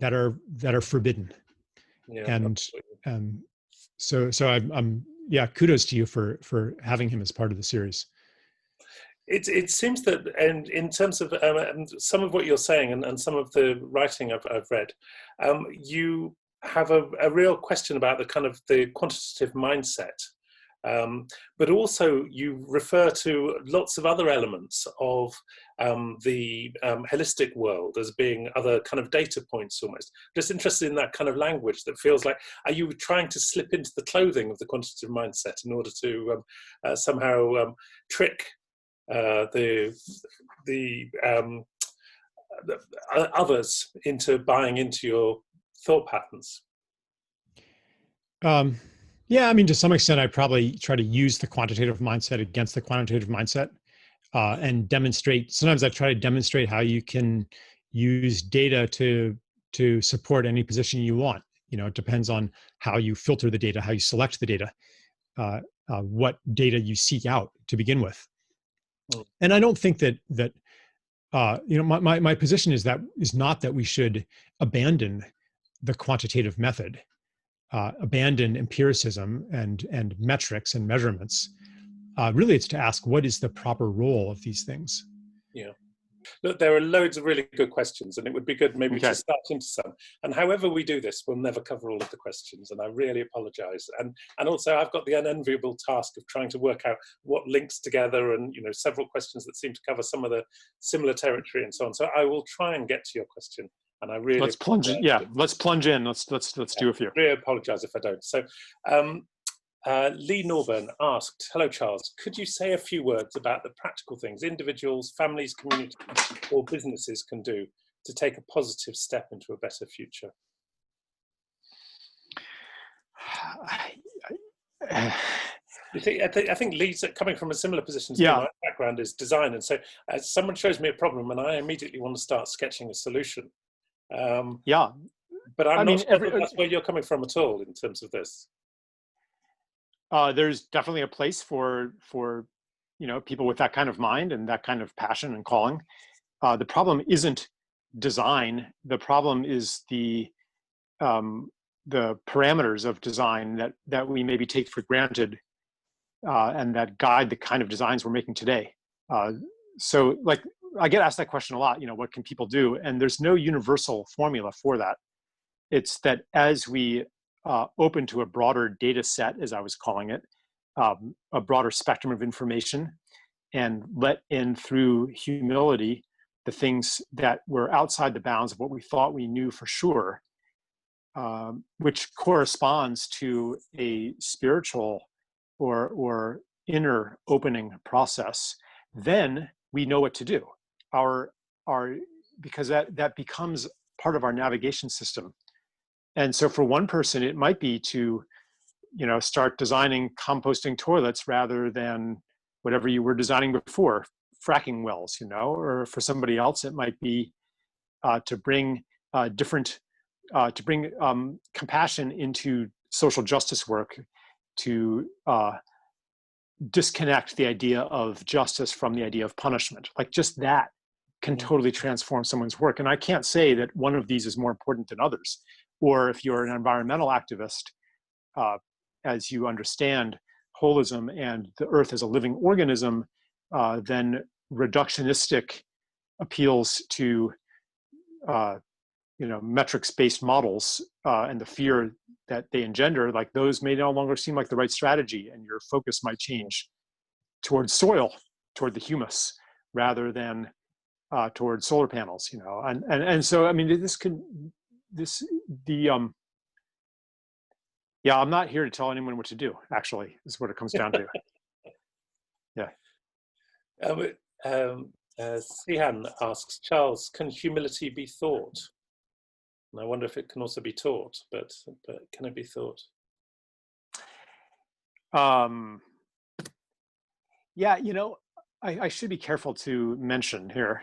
that are forbidden. So I'm kudos to you for having him as part of the series. It seems that, and in terms of some of what you're saying and some of the writing I've read, you have a real question about the quantitative mindset, but also you refer to lots of other elements of the holistic world as being other kind of data points almost. Just interested in that kind of language that feels like, are you trying to slip into the clothing of the quantitative mindset in order to somehow trick the others into buying into your thought patterns? Yeah, I mean, to some extent, I probably try to use the quantitative mindset against the quantitative mindset and demonstrate. Sometimes I try to demonstrate how you can use data to support any position you want. You know, it depends on how you filter the data, how you select the data, what data you seek out to begin with. And I don't think that you know, my position is not that we should abandon the quantitative method, abandon empiricism and metrics and measurements. Really, it's to ask what is the proper role of these things. Yeah. Look, there are loads of really good questions, and it would be good maybe to start into some. And however we do this, we'll never cover all of the questions, and I really apologise. And also, I've got the unenviable task of trying to work out what links together, and you know, several questions that seem to cover some of the similar territory and so on. So I will try and get to your question, and I really let's plunge in. Yeah, let's plunge in. Let's do a few. I really apologise if I don't. So. Lee Norburn asked, hello Charles, could you say a few words about the practical things individuals, families, communities or businesses can do to take a positive step into a better future? I think Lee's coming from a similar position to my background is design, and so someone shows me a problem and I immediately want to start sketching a solution. But I'm not sure that's where you're coming from at all in terms of this. There's definitely a place for you know, people with that kind of mind and that kind of passion and calling. The problem isn't design. The problem is the parameters of design that we maybe take for granted and that guide the kind of designs we're making today. So like I get asked that question a lot, you know, what can people do? And there's no universal formula for that. It's that as we open to a broader data set, as I was calling it, a broader spectrum of information, and let in through humility the things that were outside the bounds of what we thought we knew for sure, which corresponds to a spiritual or inner opening process, then we know what to do. Because that becomes part of our navigation system. And so for one person, it might be to, you know, start designing composting toilets rather than whatever you were designing before, fracking wells, you know, or for somebody else, it might be to bring compassion into social justice work, to disconnect the idea of justice from the idea of punishment. Like just that can totally transform someone's work. And I can't say that one of these is more important than others. Or if you're an environmental activist, as you understand holism and the earth as a living organism, then reductionistic appeals to you know, metrics-based models and the fear that they engender, like those may no longer seem like the right strategy, and your focus might change towards soil, toward the humus, rather than towards solar panels, you know. And so I mean, yeah, I'm not here to tell anyone what to do, actually, is what it comes down to. Yeah. Sihan asks, Charles, can humility be thought? And I wonder if it can also be taught, but can it be thought? Yeah, you know, I should be careful to mention here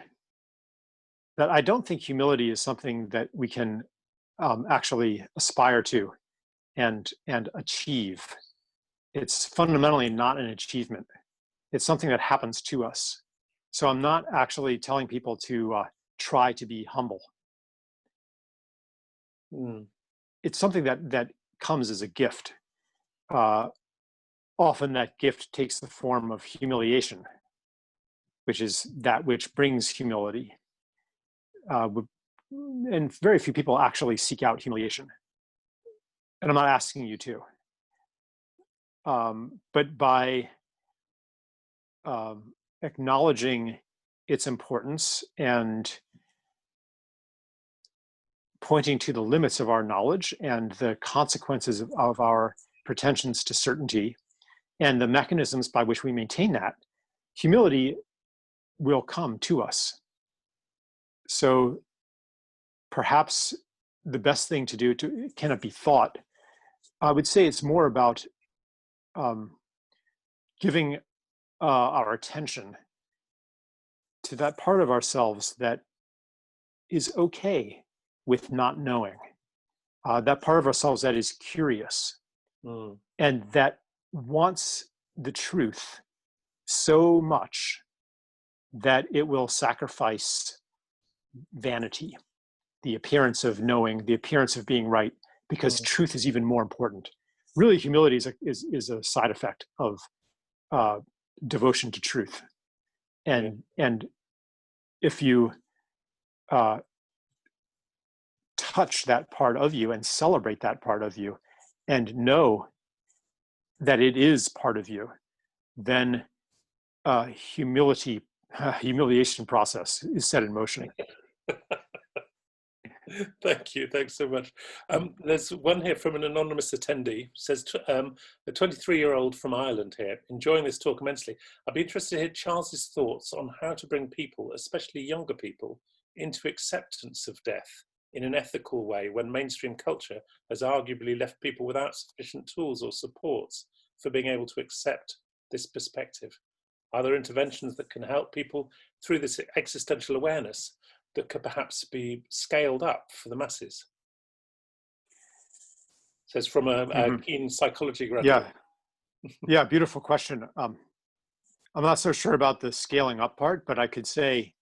that I don't think humility is something that we can actually aspire to and achieve. It's fundamentally not an achievement. It's something that happens to us. So I'm not actually telling people to try to be humble. It's something that comes as a gift. Often that gift takes the form of humiliation, which is that which brings humility. And very few people actually seek out humiliation. And I'm not asking you to. But by acknowledging its importance and pointing to the limits of our knowledge and the consequences of our pretensions to certainty and the mechanisms by which we maintain that, humility will come to us. So perhaps the best thing to do can it be thought? I would say it's more about giving our attention to that part of ourselves that is okay with not knowing, that part of ourselves that is curious and that wants the truth so much that it will sacrifice vanity, the appearance of knowing, the appearance of being right, because truth is even more important. Really, humility is a side effect of devotion to truth. And if you touch that part of you and celebrate that part of you and know that it is part of you, then humiliation process is set in motion. Thank you. Thanks so much. There's one here from an anonymous attendee. Says, a 23-year-old from Ireland here, enjoying this talk immensely. I'd be interested to hear Charles's thoughts on how to bring people, especially younger people, into acceptance of death in an ethical way when mainstream culture has arguably left people without sufficient tools or supports for being able to accept this perspective. Are there interventions that can help people through this existential awareness that could perhaps be scaled up for the masses? So it's from a keen psychology graduate. Yeah, beautiful question. I'm not so sure about the scaling up part, but I could say,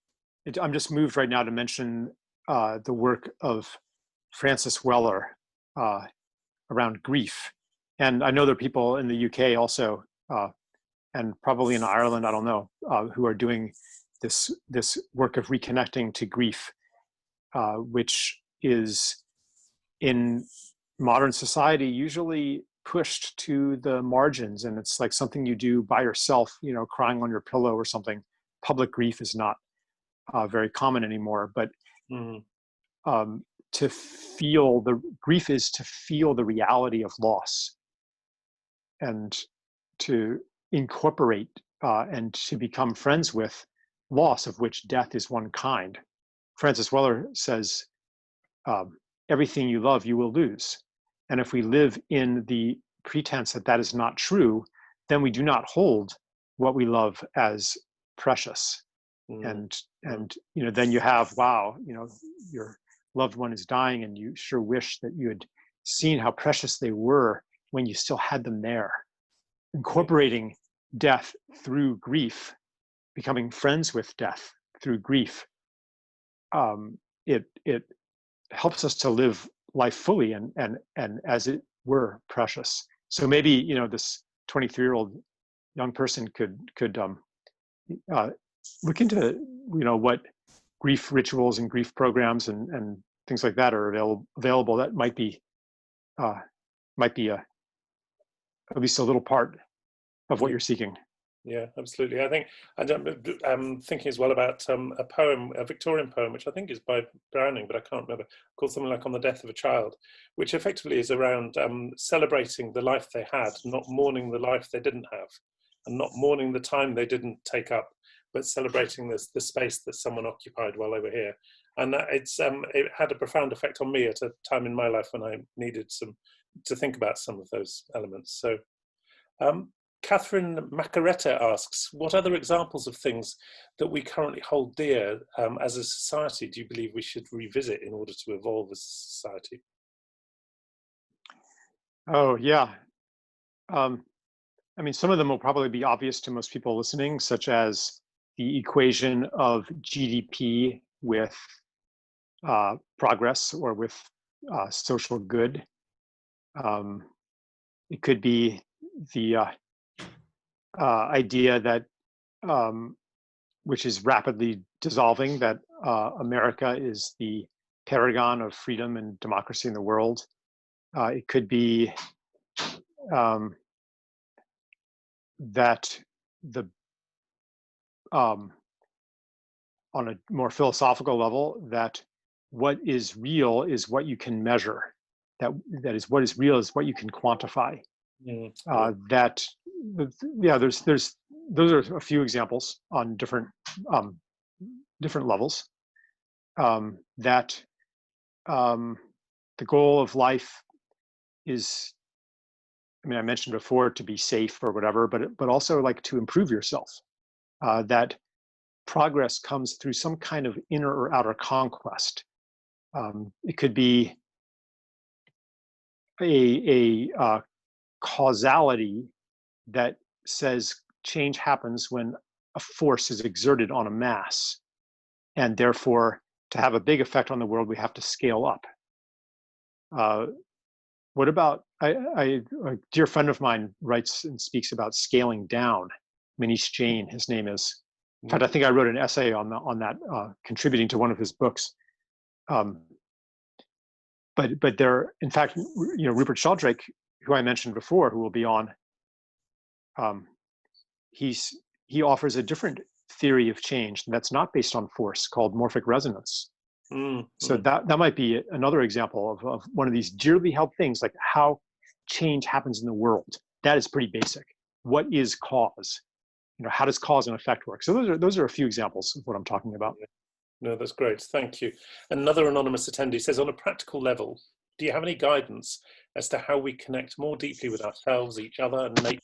I'm just moved right now to mention the work of Francis Weller around grief. And I know there are people in the UK also, and probably in Ireland, I don't know, who are doing this work of reconnecting to grief, which is in modern society usually pushed to the margins, and it's like something you do by yourself, crying on your pillow or something. Public grief is not very common anymore, but to feel the grief is to feel the reality of loss and to incorporate and to become friends with loss, of which death is one kind. Francis Weller says, everything you love, you will lose. And if we live in the pretense that that is not true, then we do not hold what we love as precious. And then you have, wow, your loved one is dying and you sure wish that you had seen how precious they were when you still had them there. Incorporating death through grief, becoming friends with death through grief, it helps us to live life fully and as it were precious. So maybe this 23-year-old young person could look into what grief rituals and grief programs and things like that are available that might be at least a little part of what you're seeking. Yeah, absolutely. I think I'm thinking as well about a poem, a Victorian poem, which I think is by Browning, but I can't remember, called something like On the Death of a Child, which effectively is around celebrating the life they had, not mourning the life they didn't have, and not mourning the time they didn't take up, but celebrating the space that someone occupied while they were here. And it had a profound effect on me at a time in my life when I needed to think about some of those elements. So. Catherine Macaretta asks, what other examples of things that we currently hold dear as a society do you believe we should revisit in order to evolve as a society? Oh, yeah. Some of them will probably be obvious to most people listening, such as the equation of GDP with progress or with social good. It could be the idea that, which is rapidly dissolving, that America is the paragon of freedom and democracy in the world. It could be that on a more philosophical level, that what is real is what you can measure. That is, what is real is what you can quantify. Those are a few examples on different levels. that the goal of life is, I mean, I mentioned before, to be safe or whatever, but also like to improve yourself. That progress comes through some kind of inner or outer conquest. It could be a causality that says change happens when a force is exerted on a mass, and therefore, to have a big effect on the world, we have to scale up. What about, a dear friend of mine writes and speaks about scaling down. Manish Jain, his name is. In fact, I think I wrote an essay on that, contributing to one of his books. But there, in fact, Rupert Sheldrake, who I mentioned before, who will be on, he offers a different theory of change that's not based on force, called morphic resonance. So that might be another example of one of these dearly held things, like how change happens in the world. That is pretty basic. What is cause? How does cause and effect work? So those are a few examples of what I'm talking about. No, that's great. Thank you. Another anonymous attendee says, on a practical level, do you have any guidance as to how we connect more deeply with ourselves, each other, and nature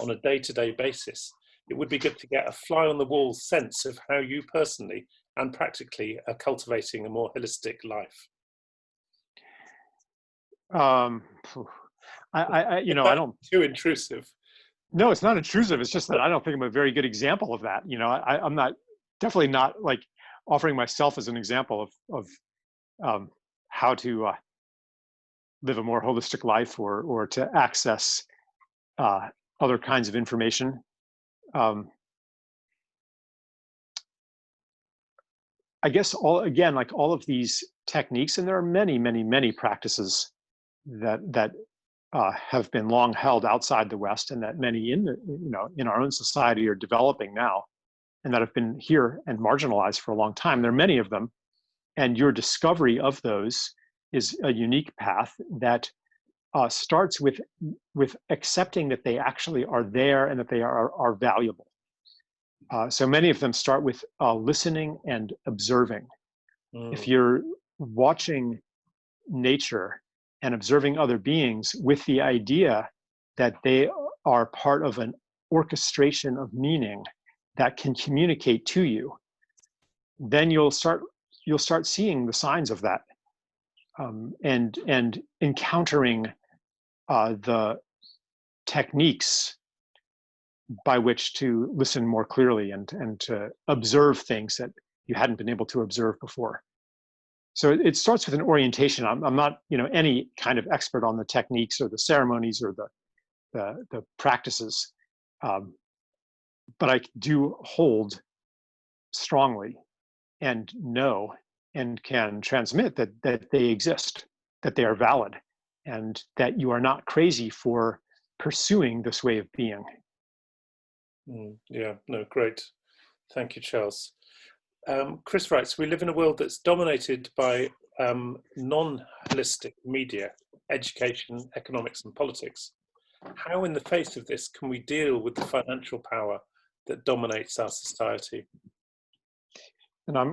on a day-to-day basis? It would be good to get a fly-on-the-wall sense of how you personally and practically are cultivating a more holistic life. I don't. Too intrusive. No, it's not intrusive. It's just that I don't think I'm a very good example of that. I'm definitely not like offering myself as an example of how to live a more holistic life or to access other kinds of information. I guess all of these techniques, and there are many, many, many practices that have been long held outside the West, and that many in our own society are developing now, and that have been here and marginalized for a long time. There are many of them, and your discovery of those is a unique path that starts with accepting that they actually are there and that they are valuable. So many of them start with listening and observing. If you're watching nature and observing other beings with the idea that they are part of an orchestration of meaning that can communicate to you, then you'll start seeing the signs of that, and encountering the techniques by which to listen more clearly and to observe things that you hadn't been able to observe before. So it starts with an orientation. I'm not any kind of expert on the techniques or the ceremonies or the practices, but I do hold strongly and know and can transmit that they exist, that they are valid, and that you are not crazy for pursuing this way of being. Yeah, no, great. Thank you, Charles. Chris writes, we live in a world that's dominated by non-holistic media, education, economics, and politics. How, in the face of this, can we deal with the financial power that dominates our society? And I'm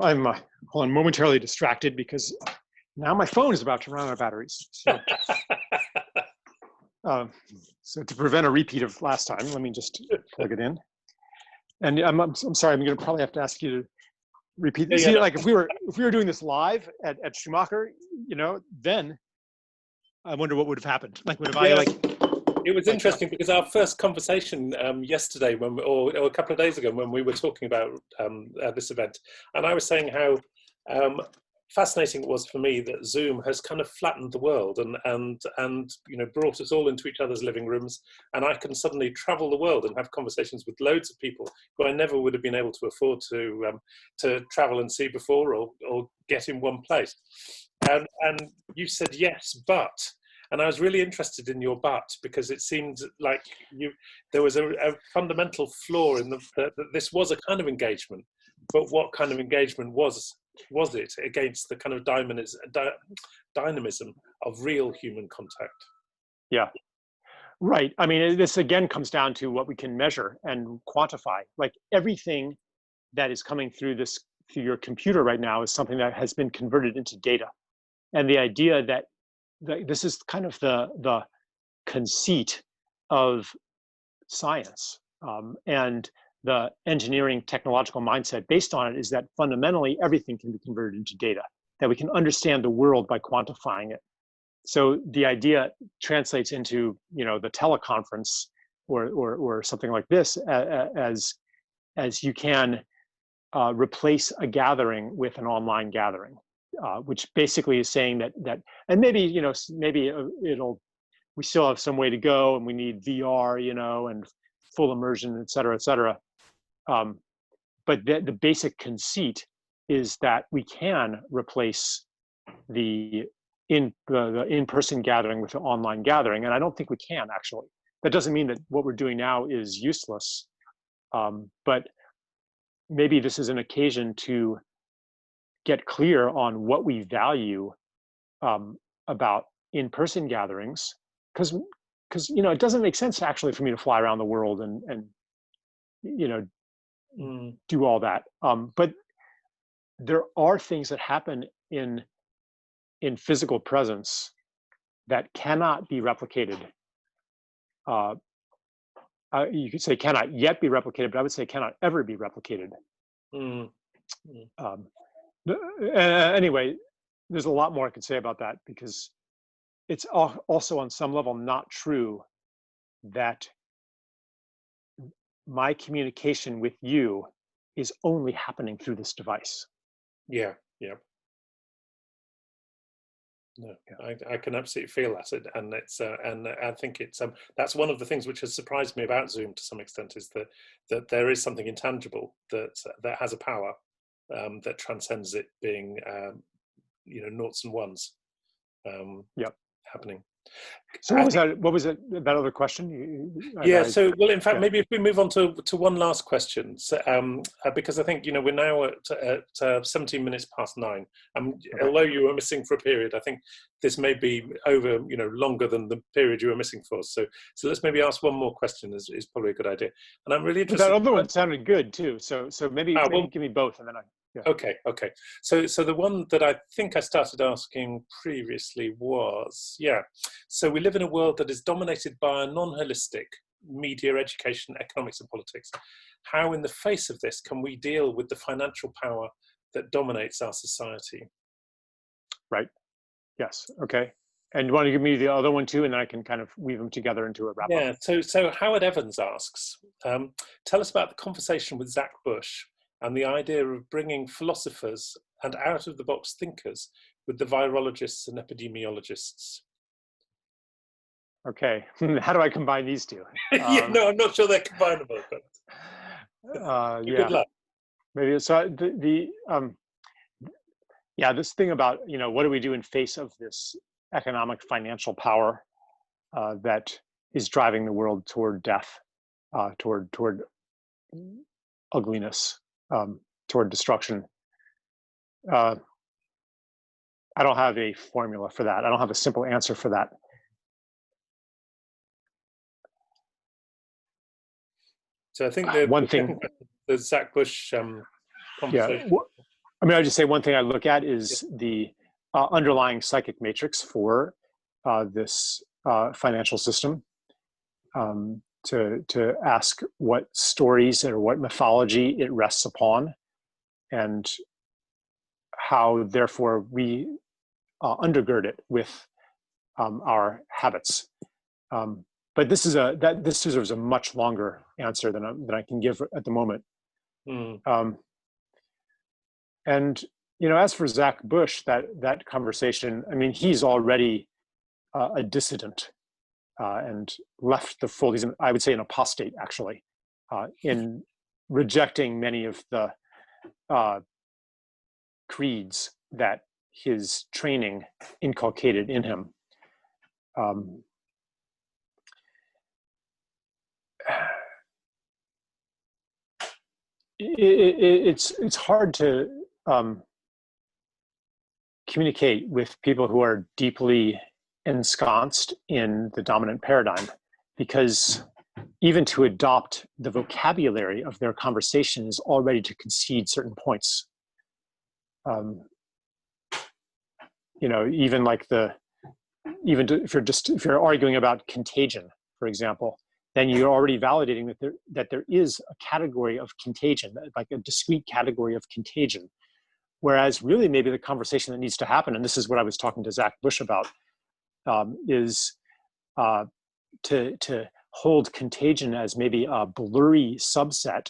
momentarily distracted because now my phone is about to run out of batteries. So to prevent a repeat of last time, let me just plug it in. And I'm sorry, I'm going to probably have to ask you to repeat this. See, like if we were doing this live at Schumacher, then I wonder what would have happened. Like, it was interesting because our first conversation yesterday, or a couple of days ago, when we were talking about this event, and I was saying how fascinating it was for me that Zoom has kind of flattened the world and brought us all into each other's living rooms, and I can suddenly travel the world and have conversations with loads of people who I never would have been able to afford to travel and see before or get in one place. And you said yes, but. And I was really interested in your but, because it seemed like there was a fundamental flaw in that this was a kind of engagement, but what kind of engagement was it against the kind of dynamism of real human contact? Yeah, right. I mean, this again comes down to what we can measure and quantify. Like everything that is coming through this through your computer right now is something that has been converted into data. And the idea that this is kind of the conceit of science, and the engineering technological mindset based on it is that fundamentally everything can be converted into data, that we can understand the world by quantifying it. So the idea translates into, the teleconference or something like this, as you can replace a gathering with an online gathering, which basically is saying that and maybe we still have some way to go, and we need VR, and full immersion, et cetera, et cetera. But the basic conceit is that we can replace the in-person gathering with an online gathering, and I don't think we can actually. That doesn't mean that what we're doing now is useless, but maybe this is an occasion to get clear on what we value about in-person gatherings, because it doesn't make sense actually for me to fly around the world and do all that. But there are things that happen in physical presence that cannot be replicated. You could say cannot yet be replicated, but I would say cannot ever be replicated. Anyway, there's a lot more I could say about that, because it's also on some level not true that my communication with you is only happening through this device. Yeah. No, I can absolutely feel that, and it's and I think it's that's one of the things which has surprised me about Zoom to some extent, is that there is something intangible that has a power that transcends it being noughts and ones happening. So what was that other question? So in fact, maybe if we move on to one last question, because I think we're now at 17 minutes past 9. Although you were missing for a period, I think this may be over longer than the period you were missing for. So let's maybe ask one more question. Is probably a good idea. And I'm really interested. That other one sounded good too. So maybe give me both, and then Okay. So the one that I think I started asking previously was, so we live in a world that is dominated by a non-holistic media, education, economics, and politics. How, in the face of this, can we deal with the financial power that dominates our society? Right. Yes. Okay. And you want to give me the other one too, and then I can kind of weave them together into a wrap up. Yeah. So Howard Evans asks, tell us about the conversation with Zach Bush and the idea of bringing philosophers and out-of-the-box thinkers with the virologists and epidemiologists. Okay, how do I combine these two? I'm not sure they're combinable, but good luck. Maybe so. This thing about what do we do in face of this economic financial power that is driving the world toward death, toward ugliness, toward destruction. I don't have a formula for that. I don't have a simple answer for that. So I think the Zach Bush conversation. I would just say one thing I look at is the underlying psychic matrix for this financial system. To ask what stories or what mythology it rests upon, and how therefore we undergird it with our habits. But this deserves a much longer answer than I can give at the moment. And as for Zach Bush, that conversation, he's already a dissident. And left the fold. He's, I would say, an apostate, actually, in rejecting many of the creeds that his training inculcated in him. It's hard to communicate with people who are deeply ensconced in the dominant paradigm, because even to adopt the vocabulary of their conversation is already to concede certain points. you know, even like if you're arguing about contagion, for example, then you're already validating that there is a category of contagion, like a discrete category of contagion. Whereas really maybe the conversation that needs to happen, and this is what I was talking to Zach Bush about, is to hold contagion as maybe a blurry subset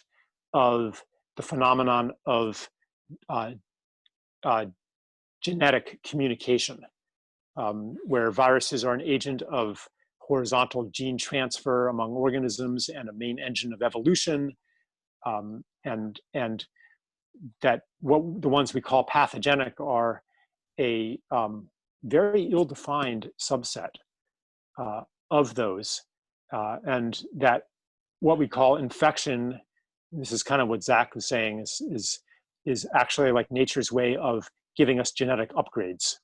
of the phenomenon of genetic communication, where viruses are an agent of horizontal gene transfer among organisms and a main engine of evolution, and that the ones we call pathogenic are a very ill-defined subset of those, and that what we call infection, this is kind of what Zach was saying, is actually like nature's way of giving us genetic upgrades.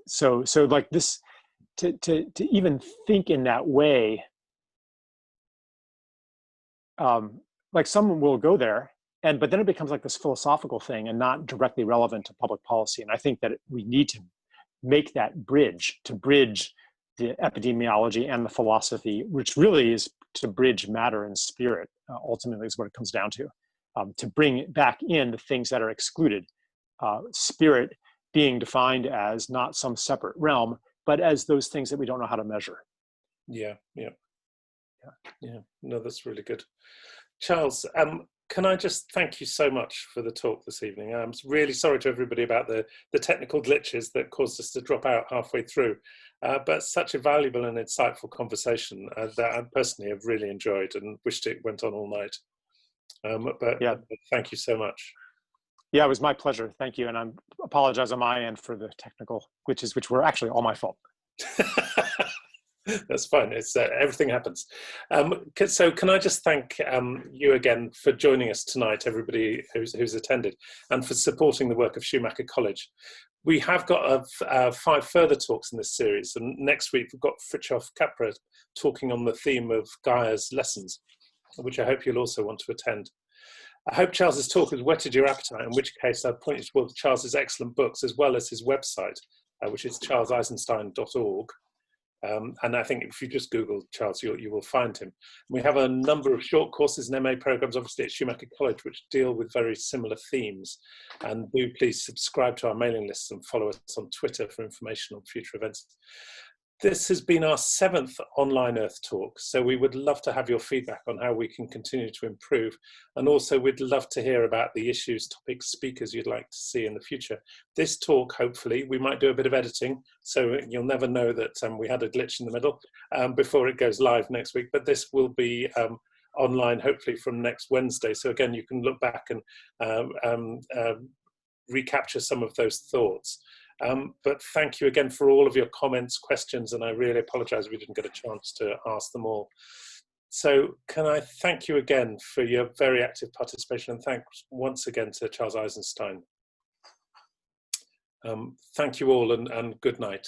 So like this, to even think in that way, like someone will go there, but then it becomes like this philosophical thing and not directly relevant to public policy. And I think that we need to make that bridge, to bridge the epidemiology and the philosophy, which really is to bridge matter and spirit, ultimately is what it comes down to bring back in the things that are excluded. Spirit being defined as not some separate realm, but as those things that we don't know how to measure. Yeah. No, that's really good. Charles, can I just thank you so much for the talk this evening? I'm really sorry to everybody about the technical glitches that caused us to drop out halfway through, but such a valuable and insightful conversation that I personally have really enjoyed and wished it went on all night. But thank you so much. Yeah, it was my pleasure. Thank you. And I apologize on my end for the technical glitches, which were actually all my fault. That's fine. It's everything happens. So can I just thank you again for joining us tonight, everybody who's attended, and for supporting the work of Schumacher College. We have got 5 further talks in this series, and next week we've got Fritjof Capra talking on the theme of Gaia's lessons, which I hope you'll also want to attend. I hope Charles's talk has whetted your appetite, in which case I'd point you towards Charles's excellent books, as well as his website, which is charleseisenstein.org. And I think if you just Google Charles, you will find him. We have a number of short courses and MA programs, obviously at Schumacher College, which deal with very similar themes. And do please subscribe to our mailing list and follow us on Twitter for information on future events. This has been our 7th online Earth Talk, so we would love to have your feedback on how we can continue to improve. And also we'd love to hear about the issues, topics, speakers you'd like to see in the future. This talk, hopefully, we might do a bit of editing, so you'll never know that we had a glitch in the middle before it goes live next week, but this will be online hopefully from next Wednesday. So again, you can look back and recapture some of those thoughts. But thank you again for all of your comments, questions, and I really apologize we didn't get a chance to ask them all. So can I thank you again for your very active participation, and thanks once again to Charles Eisenstein. Thank you all, and good night.